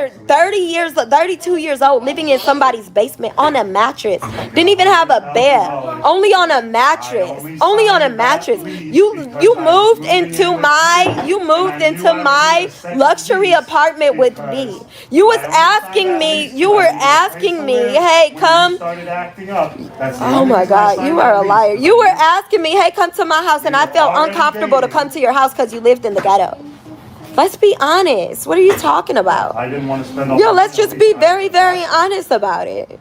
you're 32 years old, living in somebody's basement on a mattress. Didn't even have a bed. Only on a mattress. Only on a mattress. You moved into my luxury apartment with me. You were asking me, hey, come. Oh my God, you are a liar. You were asking me, hey, come to my house, and I felt uncomfortable to come to your house because you lived in the ghetto. Let's be honest. What are you talking about? I didn't want to spend all let's just be very, very honest about it.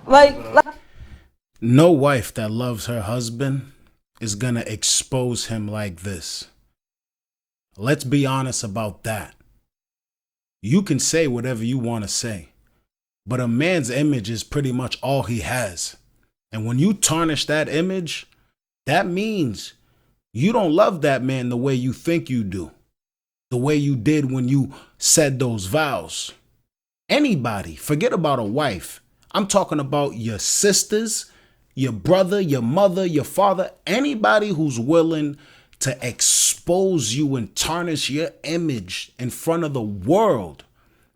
No wife that loves her husband is gonna expose him like this. Let's be honest about that. You can say whatever you want to say, but a man's image is pretty much all he has. And when you tarnish that image, that means you don't love that man the way you think you do, the way you did when you said those vows. Anybody, forget about a wife. I'm talking about your sisters, your brother, your mother, your father, anybody who's willing to expose you and tarnish your image in front of the world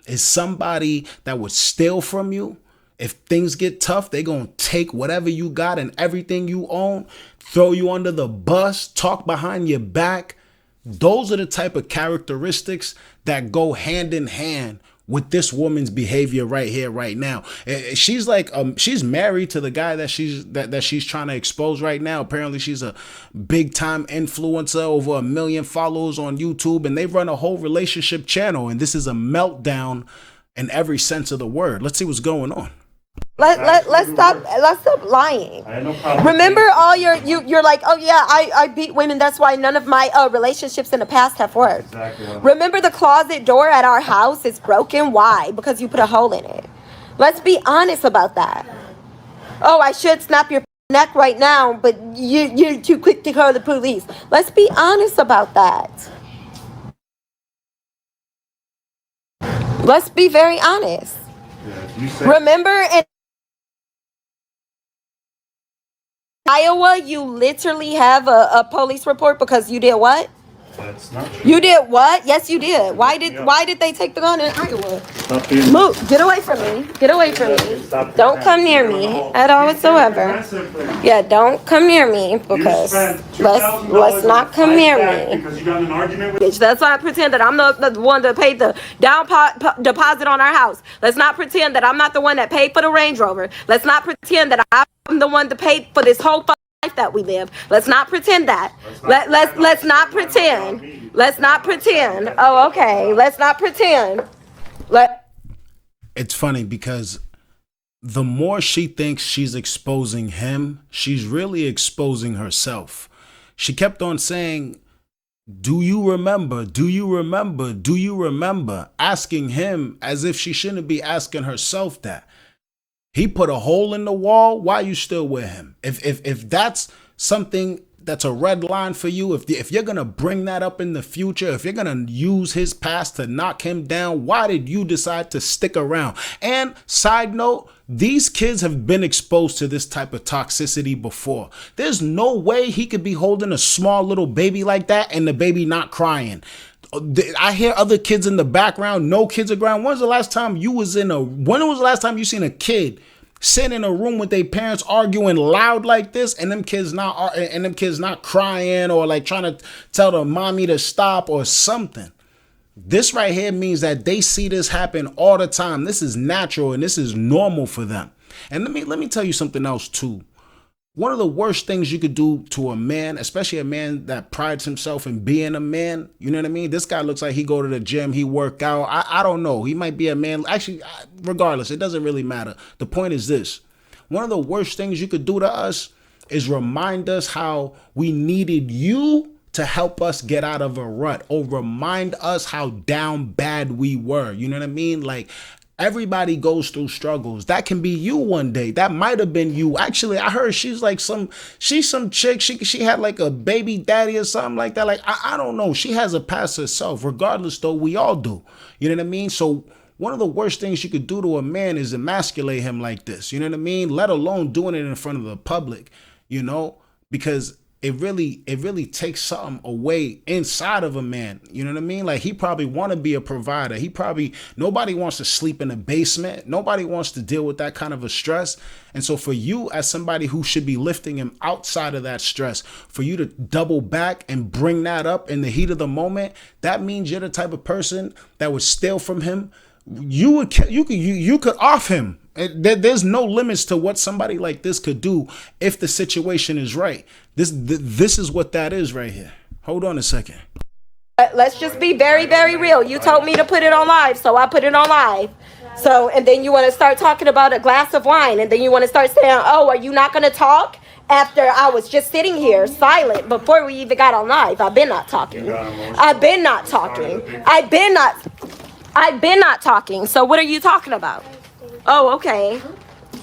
is somebody that would steal from you. If things get tough, they're going to take whatever you got and everything you own, throw you under the bus, talk behind your back. Those are the type of characteristics that go hand in hand with this woman's behavior right here, right now. She's like, she's married to the guy that she's trying to expose right now. Apparently she's a big time influencer, over 1 million followers on YouTube, and they run a whole relationship channel. And this is a meltdown in every sense of the word. Let's see what's going on. Let's stop lying. I had no problem. Remember all you're like, oh yeah, I beat women. That's why none of my relationships in the past have worked. Exactly. Remember the closet door at our house is broken. Why? Because you put a hole in it. Let's be honest about that. Oh, I should snap your neck right now, but you're too quick to call the police. Let's be honest about that. Let's be very honest. Yeah, you said, Remember in Iowa, you literally have a police report because you did what? that's not true. You did what? Yes, you did. Why did they take the gun in Iowa? Stop being, Move. Get away from me. Get away from me. Don't come near me at all whatsoever. Yeah, don't come near me because let's not come near me. Because you got in an argument with. Bitch, that's why I pretend that I'm the one that paid the down deposit on our house. Let's not pretend that I'm not the one that paid for the Range Rover. Let's not pretend that I'm the one that paid for this whole life that we live. Let's not pretend that. Let's not pretend. Let's not pretend. Oh, okay. Let's not pretend. It's funny because the more she thinks she's exposing him, she's really exposing herself. She kept on saying, do you remember? Do you remember? Do you remember? Asking him as if she shouldn't be asking herself that. He put a hole in the wall. Why are you still with him? If that's something that's a red line for you, if you're going to bring that up in the future, if you're going to use his past to knock him down, why did you decide to stick around? And side note, these kids have been exposed to this type of toxicity before. There's no way he could be holding a small little baby like that and the baby not crying. I hear other kids in the background, no kids around. When was the last time you seen a kid sitting in a room with their parents arguing loud like this and them kids not crying or like trying to tell the mommy to stop or something? This right here means that they see this happen all the time. This is natural and this is normal for them. And let me tell you something else too. One of the worst things you could do to a man, especially a man that prides himself in being a man, you know what I mean? This guy looks like he go to the gym, he work out. I don't know. He might be a man. Actually, regardless, it doesn't really matter. The point is this. One of the worst things you could do to us is remind us how we needed you to help us get out of a rut, or remind us how down bad we were. You know what I mean? Like, everybody goes through struggles. That can be you one day. That might have been you. Actually, I heard she's some chick. She had like a baby daddy or something like that. Like, I don't know. She has a past herself. Regardless, though, we all do. You know what I mean? So one of the worst things you could do to a man is emasculate him like this. You know what I mean? Let alone doing it in front of the public, you know, because it really takes something away inside of a man. You know what I mean? Like, he probably want to be a provider. Nobody wants to sleep in a basement. Nobody wants to deal with that kind of a stress. And so for you, as somebody who should be lifting him outside of that stress, for you to double back and bring that up in the heat of the moment, that means you're the type of person that would steal from him. You could off him. There's no limits to what somebody like this could do if the situation is right. This is what that is right here. Hold on a second. Let's just be very, very real. You told me to put it on live, so I put it on live. So, and then you want to start talking about a glass of wine, and then you want to start saying, oh, are you not going to talk? After I was just sitting here silent before we even got on live. I've been not talking. I've been not talking. I've been not talking. So what are you talking about? Oh, okay.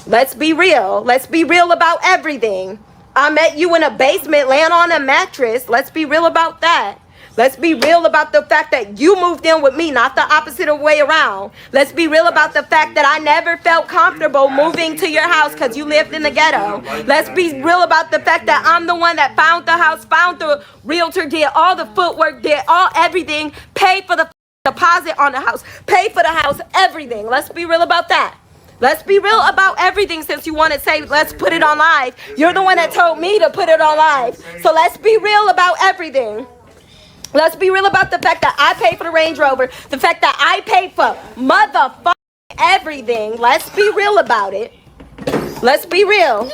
Let's be real. Let's be real about everything. I met you in a basement laying on a mattress. Let's be real about that. Let's be real about the fact that you moved in with me, not the opposite way around. Let's be real about the fact that I never felt comfortable moving to your house because you lived in the ghetto. Let's be real about the fact that I'm the one that found the house, found the realtor, did all the footwork, did everything, paid for the deposit on the house, paid for the house, everything. Let's be real about that. Let's be real about everything. Since you want to say, let's put it on live. You're the one that told me to put it on live. So let's be real about everything. Let's be real about the fact that I paid for the Range Rover, the fact that I paid for motherfucking everything. Let's be real about it. Let's be real.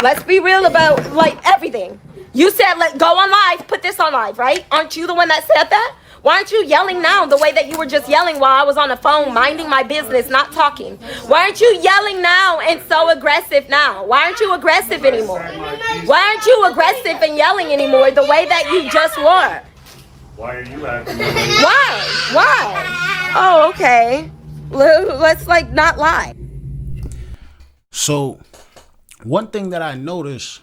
Let's be real about, like, everything. You said, let go on live, put this on live, right? Aren't you the one that said that? Why aren't you yelling now the way that you were just yelling while I was on the phone, minding my business, not talking? Why aren't you yelling now and so aggressive now? Why aren't you aggressive anymore? Why aren't you aggressive and yelling anymore the way that you just were? Why are you laughing? Why? Oh, okay. Let's, like, not lie. So one thing that I noticed,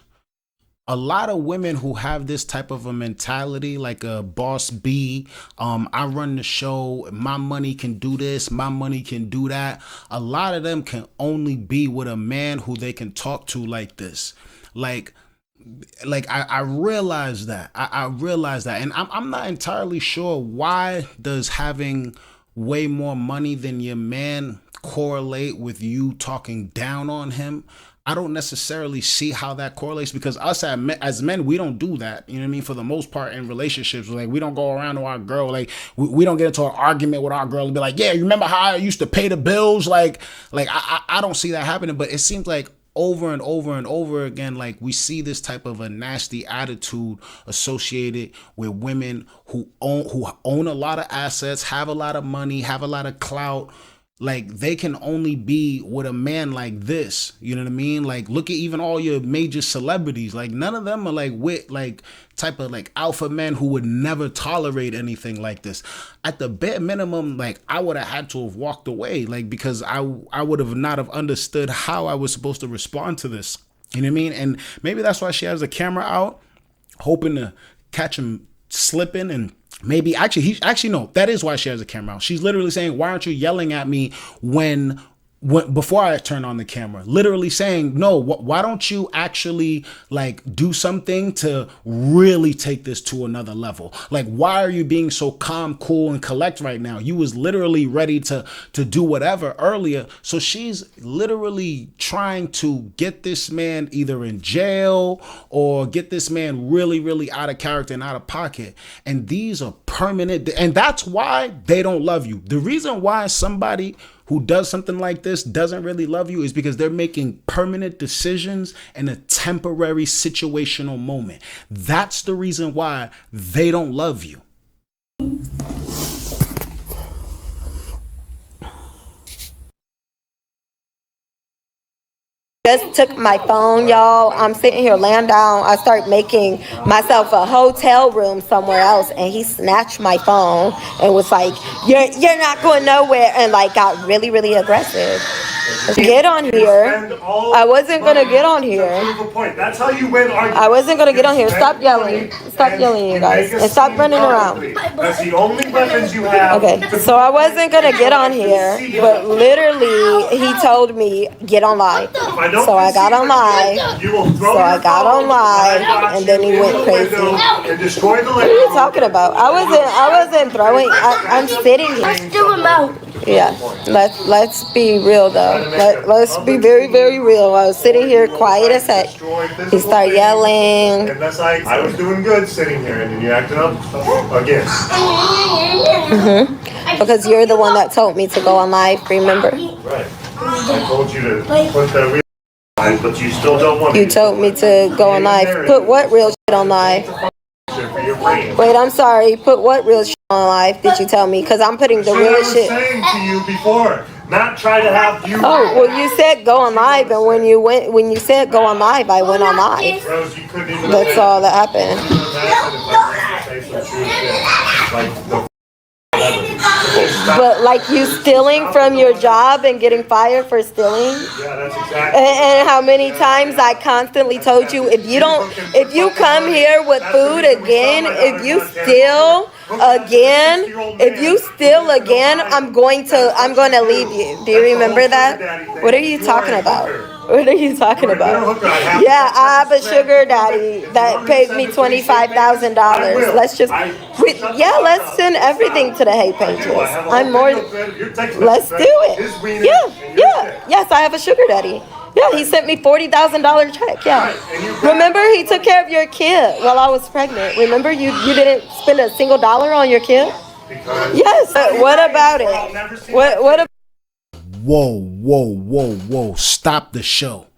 a lot of women who have this type of a mentality, like a boss B, I run the show, my money can do this, my money can do that. A lot of them can only be with a man who they can talk to like this. I realize that. I realize that. And I'm not entirely sure, why does having way more money than your man correlate with you talking down on him? I don't necessarily see how that correlates, because us as men, we don't do that. You know what I mean? For the most part in relationships, like, we don't go around to our girl. Like, we don't get into an argument with our girl and be like, yeah, you remember how I used to pay the bills? I don't see that happening. But it seems like over and over and over again, like, we see this type of a nasty attitude associated with women who own a lot of assets, have a lot of money, have a lot of clout. Like, they can only be with a man like this. You know what I mean? Like, look at even all your major celebrities. Like, none of them are like with like type of like alpha men who would never tolerate anything like this. At the bare minimum, like, I would have had to have walked away, like, because I would have not have understood how I was supposed to respond to this. You know what I mean? And maybe that's why she has the camera out, hoping to catch him slipping. And maybe no, that is why she has a camera out. She's literally saying, why aren't you yelling at me when before I turn on the camera? Literally saying, no, why don't you actually, like, do something to really take this to another level? Like, why are you being so calm, cool, and collect right now? You was literally ready to do whatever earlier. So she's literally trying to get this man either in jail or get this man really, really out of character and out of pocket. And these are permanent. And that's why they don't love you. The reason why somebody who does something like this doesn't really love you is because they're making permanent decisions in a temporary situational moment. That's the reason why they don't love you. Just took my phone, y'all. I'm sitting here laying down. I start making myself a hotel room somewhere else, and he snatched my phone and was like, you're not going nowhere, and like got really, really aggressive. Get on here. I wasn't gonna get on here. That's how you win arguments. I wasn't gonna get on here. Stop yelling. Stop yelling, you guys. And stop running around. That's the only weapons you have. Okay, so I wasn't gonna get on here, but literally he told me get on live. So I got on live. So I got on live, and then he went crazy. What are you talking about? I wasn't throwing. I'm sitting here. Let's do him out. Yeah, let's be real though. Let's be very, very real. I was sitting here quiet as heck. He started yelling. And that's like, I was doing good sitting here, and then you acted up again. Because you're the one that told me to go on live, remember? Right. I told you to put that real live, but you still don't want You told me to go on live. Put what real shit on live? Wait, I'm sorry. Put what real shit on live did you tell me? Because I'm putting the realest shit. I was saying to you before, not try to have you. Oh, well, you said go on live, and when you said go on live, I went on live. Rose, you couldn't even That's all that happened. But like you stealing from your job and getting fired for stealing? Yeah, that's exactly. And how many times I constantly told you, if you come here with food again, if you steal again, I'm going to leave you. Do you remember that? What are you talking about? What are you talking about? Yeah, I have a sugar daddy that paid me $25,000. Let's send everything to the hate pages. I'm more. Let's do it. Yeah. Yes, I have a sugar daddy. Yeah, he sent me $40,000 check. Yeah. Remember, he took care of your kid while I was pregnant. Remember, you didn't spend a single dollar on your kid. Yes. What about it? What about? Whoa. Stop the show.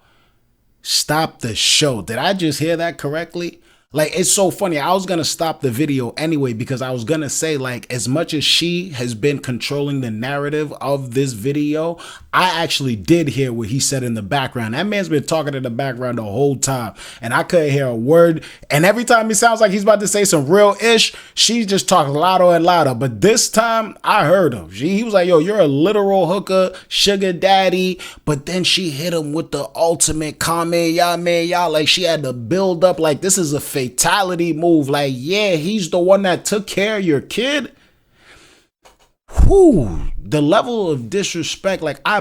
Stop the show. Did I just hear that correctly? Like, it's so funny. I was going to stop the video anyway because I was going to say, like, as much as she has been controlling the narrative of this video, I actually did hear what he said in the background. That man's been talking in the background the whole time, and I couldn't hear a word. And every time he sounds like he's about to say some real ish, she just talks louder and louder. But this time, I heard him. He was like, yo, you're a literal hooker, sugar daddy. But then she hit him with the ultimate comment, y'all, like she had to build up, like this is a fatality move. Like, yeah, he's the one that took care of your kid. Whew, the level of disrespect, like I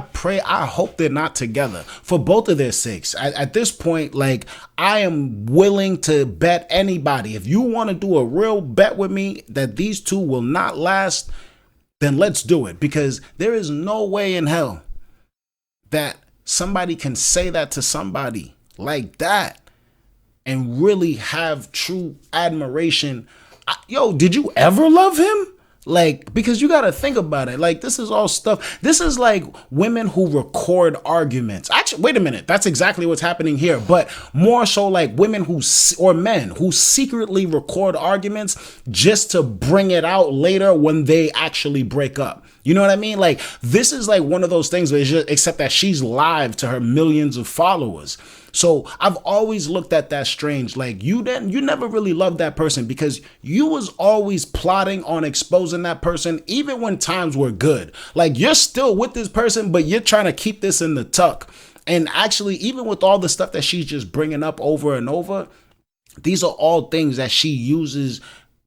hope they're not together for both of their sakes. At this point, like I am willing to bet anybody. If you want to do a real bet with me that these two will not last, then let's do it, because there is no way in hell that somebody can say that to somebody like that and really have true admiration. Yo, did you ever love him? Like, because you got to think about it. Like, this is all stuff. This is like women who record arguments. Actually, wait a minute. That's exactly what's happening here. But more so like women or men who secretly record arguments just to bring it out later when they actually break up. You know what I mean? Like, this is like one of those things where it's just, except that she's live to her millions of followers. So I've always looked at that strange. Like, you never really loved that person because you was always plotting on exposing that person, even when times were good. Like, you're still with this person, but you're trying to keep this in the tuck. And actually, even with all the stuff that she's just bringing up over and over, these are all things that she uses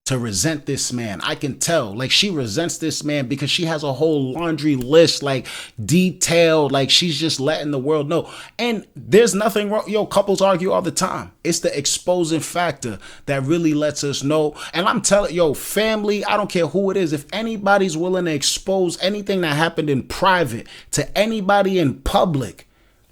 to resent this man. I can tell, like, she resents this man because she has a whole laundry list, like detailed, like she's just letting the world know. And there's nothing wrong. Yo, couples argue all the time. It's the exposing factor that really lets us know. And I'm telling yo, family, I don't care who it is. If anybody's willing to expose anything that happened in private to anybody in public,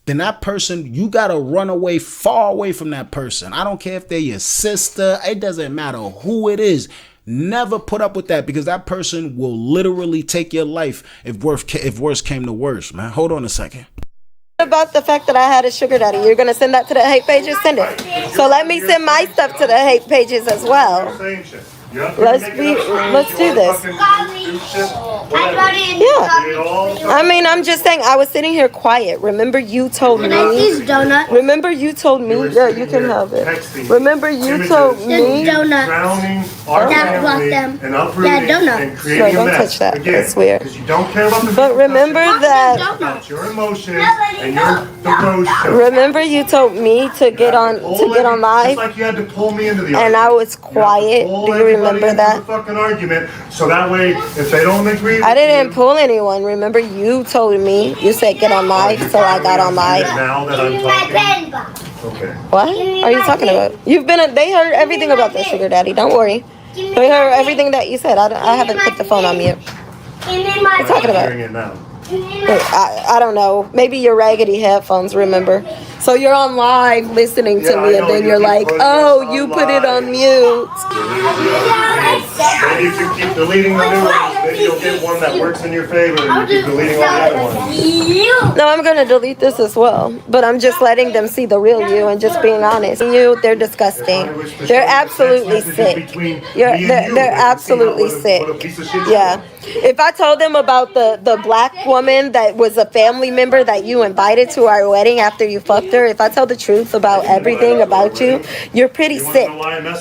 then that person, you got to run away, far away from that person. I don't care if they're your sister. It doesn't matter who it is. Never put up with that, because that person will literally take your life if worse came to worse, man. Hold on a second. About the fact that I had a sugar daddy, you're going to send that to the hate pages? Send it. So let me send my stuff to the hate pages as well. Let's do this. Yeah. I mean, I'm just saying, I was sitting here quiet. Remember you told me. Remember you told me. Yeah, you can have it. Remember you told me. Drowning our family and uprooting and creating No, don't touch that. That's weird. Because you don't care about the But remember that. about your emotions and your devotion. Remember you told me to get on live. Just like you had to pull me into the And I was quiet. Do you remember that? Fucking argument. So that way, if they don't agree, I didn't pull anyone. Remember, you told me. You said get on live, so I got on live. Now that I'm talking. Okay. What are you talking about? They heard everything about the sugar daddy. Don't worry. They heard everything that you said. I haven't put the phone on mute. What are you talking about? Hearing it now. I don't know. Maybe your raggedy headphones, remember? So you're on live listening to me, and then you're like, oh, you put it on mute. Maybe if you keep deleting the new ones, maybe you'll get one that works in your favor and you keep deleting all the other ones. No, I'm going to delete this as well. But I'm just letting them see the real you and just being honest. They're disgusting. They're absolutely sick. They're absolutely sick. Yeah. If I told them about the black woman that was a family member that you invited to our wedding after you fucked her, if I tell the truth about everything about you, you're pretty sick.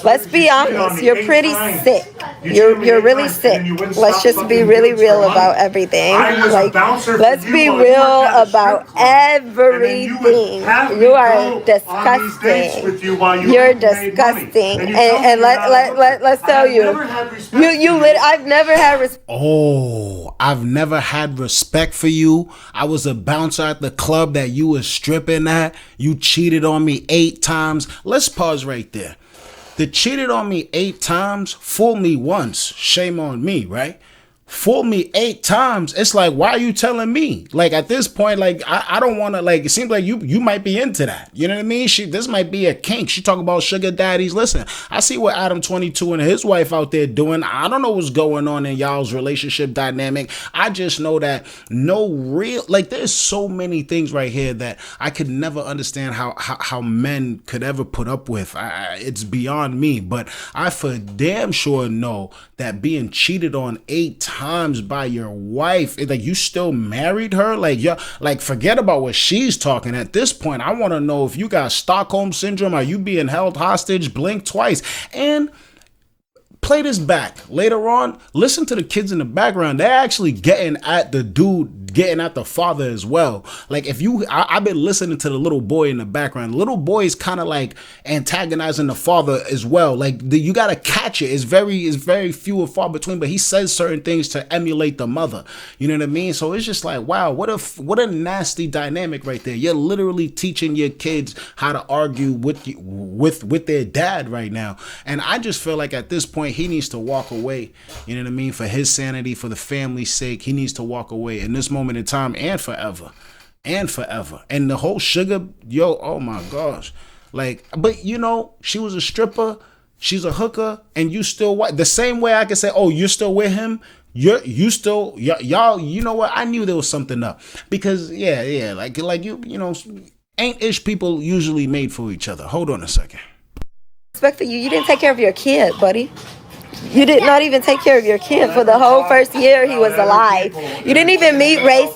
Let's be honest. You're pretty sick. You're really sick. Let's just be really real about everything. Like, let's be real about everything. You are disgusting. You're disgusting. And let's tell you, I've never had respect. Oh, I've never had respect for you. I was a bouncer at the club that you was stripping at. You cheated on me 8 times. Let's pause right there. The cheated on me 8 times, fool me once, shame on me, right? Fool me 8 times. It's like, why are you telling me? Like, at this point, like, I don't want to, like, it seems like you might be into that. You know what I mean? This might be a kink. She talking about sugar daddies. Listen, I see what Adam 22 and his wife out there doing. I don't know what's going on in y'all's relationship dynamic. I just know that there's so many things right here that I could never understand how men could ever put up with. It's beyond me. But I for damn sure know that being cheated on 8 times by your wife, like, you still married her, like, yeah, like, forget about what she's talking. At this point, I want to know if you got Stockholm syndrome. Are you being held hostage? Blink twice. And play this back later on. Listen to the kids in the background. They're actually getting at the dude, getting at the father as well. Like, I've been listening to the little boy in the background. The little boy is kind of like antagonizing the father as well. Like, you gotta catch it. It's very few and far between. But he says certain things to emulate the mother. You know what I mean? So it's just like, wow, what a nasty dynamic right there. You're literally teaching your kids how to argue with their dad right now. And I just feel like at this point, he needs to walk away. You know what I mean? For his sanity, for the family's sake, he needs to walk away in this moment in time and forever. And the whole sugar, oh my gosh. Like, but she was a stripper, she's a hooker, and you still the same way I can say, oh, you're still with him. You still, y'all, you know what? I knew there was something up because like ain't ish people usually made for each other. Hold on a second. Respect for you. You didn't take care of your kid, buddy. You did not even take care of your kid for the whole first year he was alive. You didn't even meet Race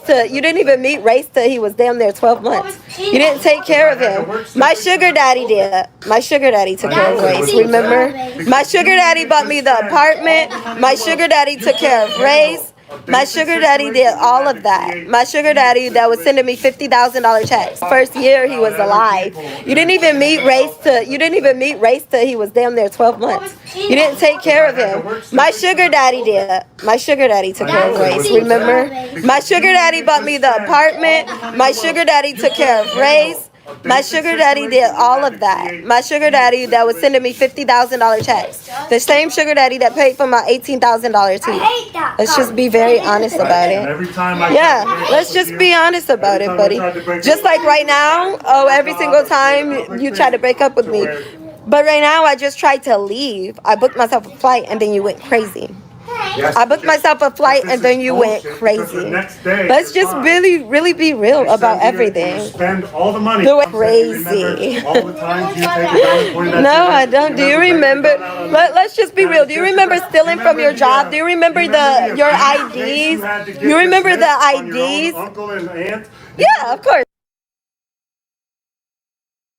till he was damn near 12 months. You didn't take care of him. My sugar daddy did. My sugar daddy took care of Race, remember? My sugar daddy bought me the apartment. My sugar daddy took care of Race. My sugar daddy did all of that. My sugar daddy that was sending me $50,000 checks. First year he was alive. You didn't even meet Race till he was damn near 12 months. You didn't take care of him. My sugar daddy did. My sugar daddy took care of Race, remember? My sugar daddy bought me the apartment. My sugar daddy took care of Race. My sugar daddy did all of that. My sugar daddy that was sending me $50,000 checks. The same sugar daddy that paid for my $18,000 teeth. Let's just be very honest about it. Yeah, let's just be honest about it, buddy. Just like right now, every single time you try to break up with me. But right now, I just tried to leave. I booked myself a flight, and then you went crazy. Yes, I booked myself a flight this and then is you went bullshit, because the crazy. next day Let's you're just fine. really be real You're about sending it, everything. You spend all the money. Do it I'm saying you crazy. remember all the times you take a gun and point that No, to I don't. Do you remember? Let's just be real. Do you remember stealing from your job? Do you remember your IDs? You remember the IDs? Uncle and aunt? Yeah, of course.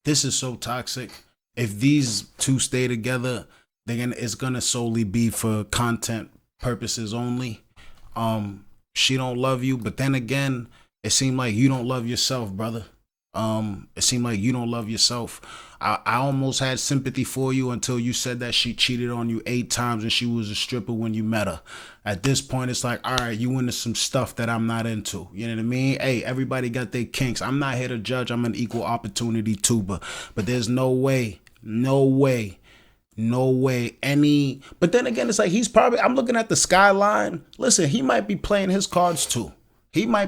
This is so toxic. If these two stay together, it's gonna solely be for content purposes only. She don't love you, but then again, it seemed like you don't love yourself, brother. It seemed like you don't love yourself. I almost had sympathy for you until you said that she cheated on you 8 times and she was a stripper when you met her. At this point, it's like, all right, you into some stuff that I'm not into. You know what I mean? Hey, everybody got their kinks. I'm not here to judge. I'm an equal opportunity tuber. But there's no way any. But then again, it's like I'm looking at the skyline. Listen, he might be playing his cards too. Just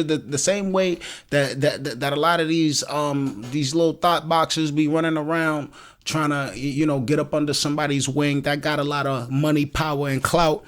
the same way that a lot of these little thought boxes be running around trying to, get up under somebody's wing that got a lot of money, power, and clout.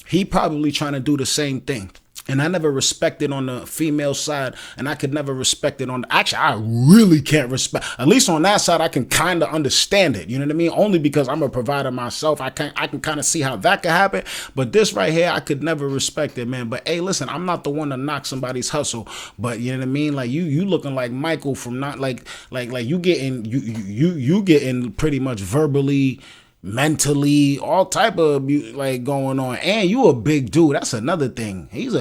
He probably trying to do the same thing. And I never respected on the female side, and I could never respect it on actually I really can't respect, at least on that side. I can kind of understand it, you know what I mean, only because I'm a provider myself. I can kind of see how that could happen, but this right here I could never respect it, man. But hey, listen, I'm not the one to knock somebody's hustle, but you know what I mean, like you looking like Michael from not like you getting pretty much verbally, mentally, all type of like going on, and you a big dude. That's another thing. He's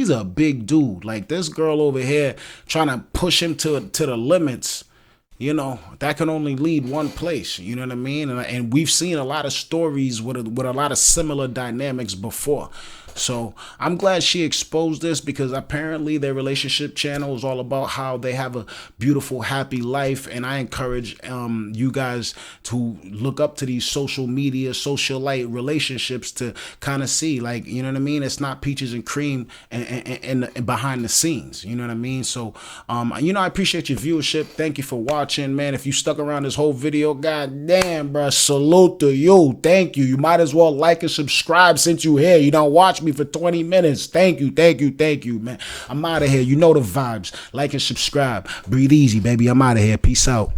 a big dude. Like this girl over here trying to push him to the limits. That can only lead one place. You know what I mean? And we've seen a lot of stories with a lot of similar dynamics before. So I'm glad she exposed this, because apparently their relationship channel is all about how they have a beautiful, happy life. And I encourage you guys to look up to these social media, socialite relationships to kind of see, like, you know what I mean? It's not peaches and cream and behind the scenes. You know what I mean? So, I appreciate your viewership. Thank you for watching, man. If you stuck around this whole video, god damn, bro, salute to you. Thank you. You might as well like and subscribe since you here. You don't watch me for 20 minutes. Thank you, man. I'm out of here. You know the vibes. Like and subscribe. Breathe easy, baby. I'm out of here. Peace out.